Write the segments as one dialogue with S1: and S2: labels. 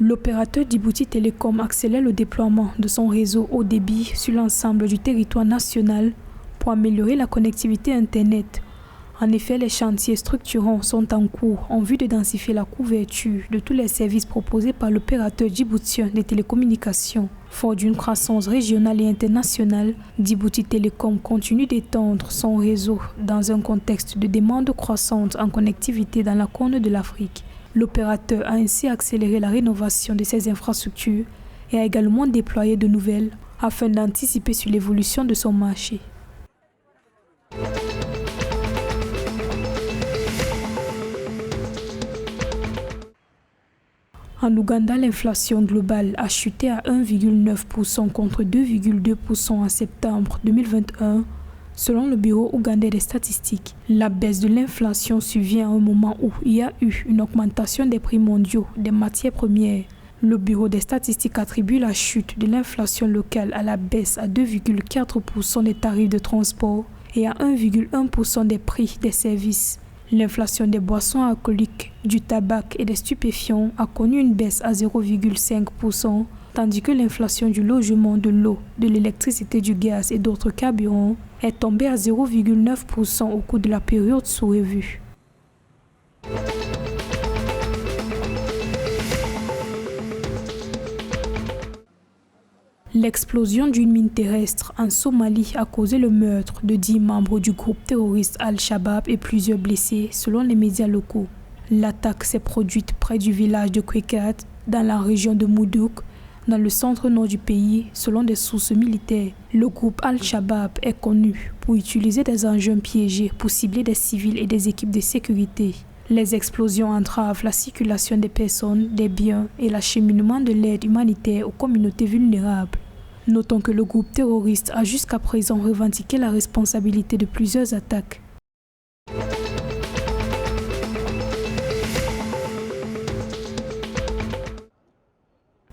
S1: L'opérateur Djibouti Telecom accélère le déploiement de son réseau haut débit sur l'ensemble du territoire national pour améliorer la connectivité Internet. En effet, les chantiers structurants sont en cours en vue de densifier la couverture de tous les services proposés par l'opérateur djiboutien des télécommunications. Fort d'une croissance régionale et internationale, Djibouti Telecom continue d'étendre son réseau dans un contexte de demande croissante en connectivité dans la Corne de l'Afrique. L'opérateur a ainsi accéléré la rénovation de ses infrastructures et a également déployé de nouvelles afin d'anticiper sur l'évolution de son marché. En Ouganda, l'inflation globale a chuté à 1,9% contre 2,2% en septembre 2021, selon le Bureau ougandais des statistiques. La baisse de l'inflation survient à un moment où il y a eu une augmentation des prix mondiaux des matières premières. Le Bureau des statistiques attribue la chute de l'inflation locale à la baisse à 2,4% des tarifs de transport et à 1,1% des prix des services. L'inflation des boissons alcooliques, du tabac et des stupéfiants a connu une baisse à 0,5%, tandis que l'inflation du logement, de l'eau, de l'électricité, du gaz et d'autres carburants est tombée à 0,9% au cours de la période sous revue. L'explosion d'une mine terrestre en Somalie a causé le meurtre de 10 membres du groupe terroriste Al-Shabaab et plusieurs blessés, selon les médias locaux. L'attaque s'est produite près du village de Kwekat, dans la région de Moudouk, dans le centre-nord du pays, selon des sources militaires. Le groupe Al-Shabaab est connu pour utiliser des engins piégés pour cibler des civils et des équipes de sécurité. Les explosions entravent la circulation des personnes, des biens et l'acheminement de l'aide humanitaire aux communautés vulnérables. Notons que le groupe terroriste a jusqu'à présent revendiqué la responsabilité de plusieurs attaques.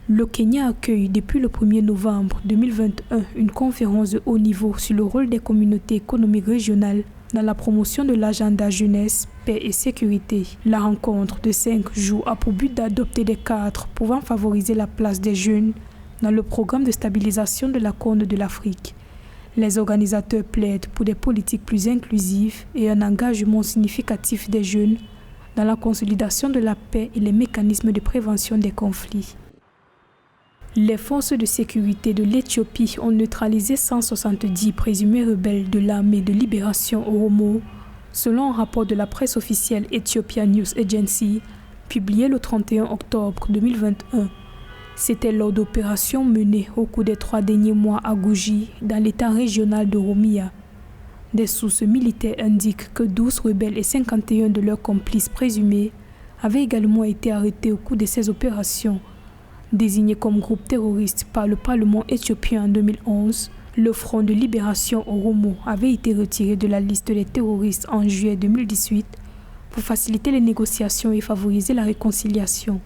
S1: Le Kenya accueille depuis le 1er novembre 2021 une conférence de haut niveau sur le rôle des communautés économiques régionales dans la promotion de l'agenda jeunesse, paix et sécurité. La rencontre de 5 jours a pour but d'adopter des cadres pouvant favoriser la place des jeunes dans le programme de stabilisation de la Corne de l'Afrique. Les organisateurs plaident pour des politiques plus inclusives et un engagement significatif des jeunes dans la consolidation de la paix et les mécanismes de prévention des conflits. Les forces de sécurité de l'Éthiopie ont neutralisé 170 présumés rebelles de l'armée de libération Oromo, selon un rapport de la presse officielle Ethiopian News Agency, publié le 31 octobre 2021. C'était lors d'opérations menées au cours des 3 derniers mois à Gouji, dans l'état régional d'Oromia. Des sources militaires indiquent que 12 rebelles et 51 de leurs complices présumés avaient également été arrêtés au cours de ces opérations. Désigné comme groupe terroriste par le Parlement éthiopien en 2011, le Front de libération Oromo avait été retiré de la liste des terroristes en juillet 2018 pour faciliter les négociations et favoriser la réconciliation.